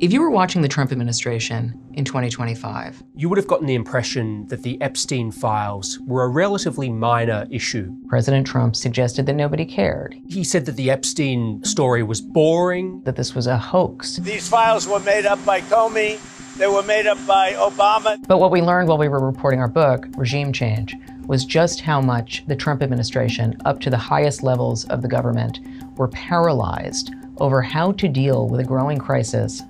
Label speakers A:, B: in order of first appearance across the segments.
A: If you were watching the Trump administration in 2025,
B: you would have gotten the impression that the Epstein files were a relatively minor issue.
A: President Trump suggested that nobody cared,
B: He said that the Epstein story was boring.
A: that this was a hoax.
C: These files were made up by Comey. They were made up by Obama.
A: But what we learned while we were reporting our book, Regime Change, was just how much the Trump administration, up to the highest levels of the government, were paralyzed over how to deal with a growing crisis.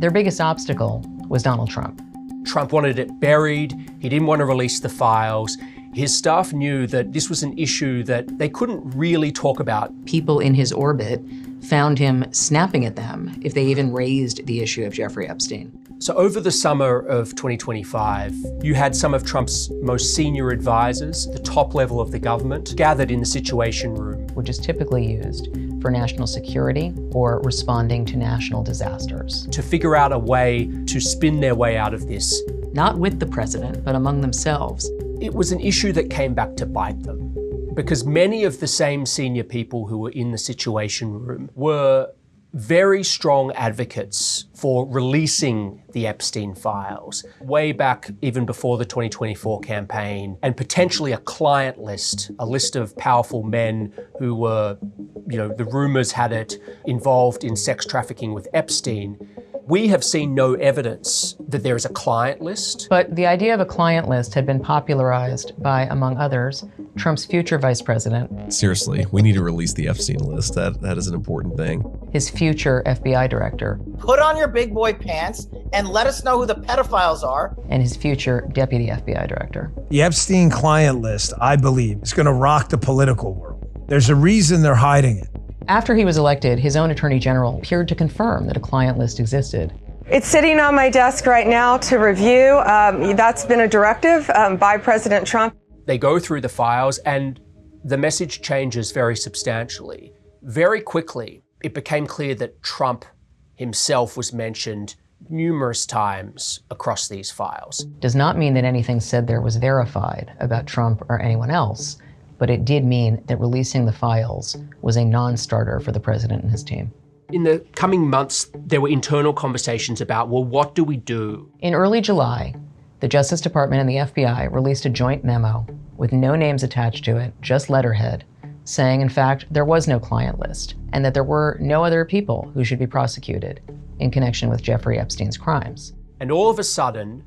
A: Their biggest obstacle was Donald Trump.
B: Trump wanted it buried. He didn't want to release the files. His staff knew that this was an issue that they couldn't really talk about.
A: People in his orbit found him snapping at them if they even raised the issue of Jeffrey Epstein.
B: So over the summer of 2025, you had some of Trump's most senior advisors, the top level of the government, gathered in the Situation Room,
A: which is typically used for national security or responding to national disasters,
B: to figure out a way to spin their way out of this.
A: not with the president, but among themselves.
B: It was an issue that came back to bite them, because many of the same senior people who were in the Situation Room were very strong advocates for releasing the Epstein files, way back even before the 2024 campaign, and potentially a client list, a list of powerful men who were, the rumors had it, involved in sex trafficking with Epstein. We have seen no evidence that there is a client list.
A: But the idea of a client list had been popularized by, among others, Trump's future vice president.
D: Seriously, we need to release the Epstein list. That is an important thing.
A: His future FBI director.
E: Put on your big boy pants and let us know who the pedophiles are.
A: And his future deputy FBI director.
F: The Epstein client list, I believe, is going to rock the political world. There's a reason they're hiding it.
A: After he was elected, his own attorney general appeared to confirm that a client list existed.
G: It's sitting on my desk right now to review. That's been a directive by President Trump.
B: They go through the files and the message changes very substantially. Very quickly, it became clear that Trump himself was mentioned numerous times across these files.
A: Does not mean that anything said there was verified about Trump or anyone else, but it did mean that releasing the files was a non-starter for the president and his team.
B: In the coming months, there were internal conversations about, well, what do we do?
A: In early July, the Justice Department and the FBI released a joint memo with no names attached to it, just letterhead, saying, in fact, there was no client list and that there were no other people who should be prosecuted in connection with Jeffrey Epstein's crimes.
B: And all of a sudden,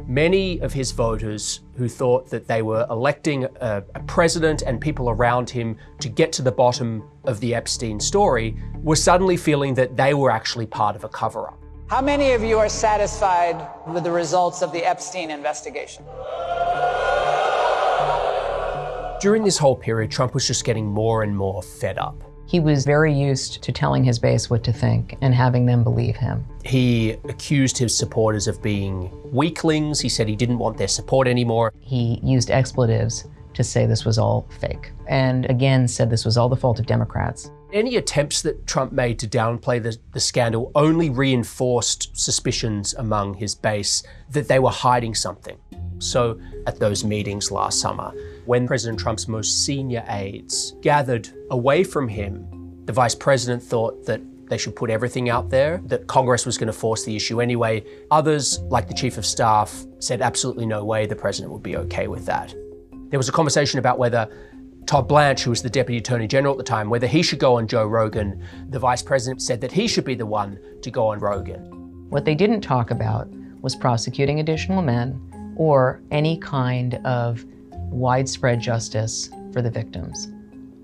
B: many of his voters who thought that they were electing a president and people around him to get to the bottom of the Epstein story were suddenly feeling that they were actually part of a cover-up.
H: How many of you are satisfied with the results of the Epstein investigation?
B: During this whole period, Trump was just getting more and more fed up.
A: He was very used to telling his base what to think and having them believe him.
B: He accused his supporters of being weaklings. He said he didn't want their support anymore.
A: He used expletives to say this was all fake, and again said this was all the fault of Democrats.
B: Any attempts that Trump made to downplay the scandal only reinforced suspicions among his base that they were hiding something. So at those meetings last summer, when President Trump's most senior aides gathered away from him, the vice president thought that they should put everything out there, that Congress was going to force the issue anyway. Others, like the chief of staff, said absolutely no way the president would be okay with that. There was a conversation about whether Todd Blanche, who was the deputy attorney general at the time, whether he should go on Joe Rogan. The vice president said that he should be the one to go on Rogan.
A: What they didn't talk about was prosecuting additional men or any kind of widespread justice for the victims.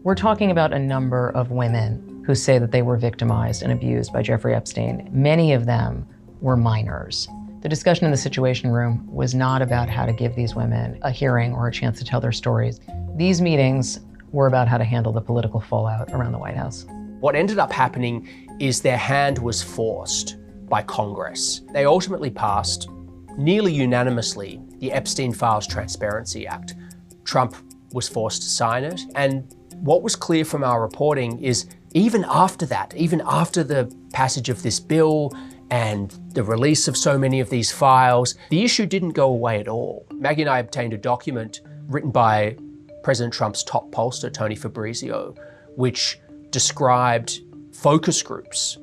A: We're talking about a number of women who say that they were victimized and abused by Jeffrey Epstein. Many of them were minors. The discussion in the Situation Room was not about how to give these women a hearing or a chance to tell their stories. These meetings were about how to handle the political fallout around the White House.
B: What ended up happening is their hand was forced by Congress. They ultimately passed, nearly unanimously, the Epstein Files Transparency Act. Trump was forced to sign it. And what was clear from our reporting is even after that, even after the passage of this bill and the release of so many of these files, the issue didn't go away at all. Maggie and I obtained a document written by President Trump's top pollster, Tony Fabrizio, which described focus groups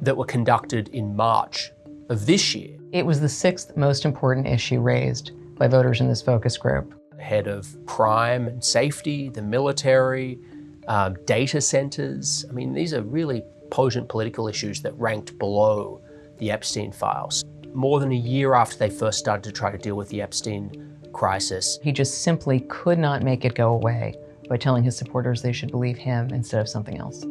B: that were conducted in March of this year.
A: It was the 6th most important issue raised by voters in this focus group.
B: Ahead of crime and safety, the military, data centers. I mean, these are really potent political issues that ranked below the Epstein files. More than a year after they first started to try to deal with the Epstein crisis.
A: He just simply could not make it go away by telling his supporters they should believe him instead of something else.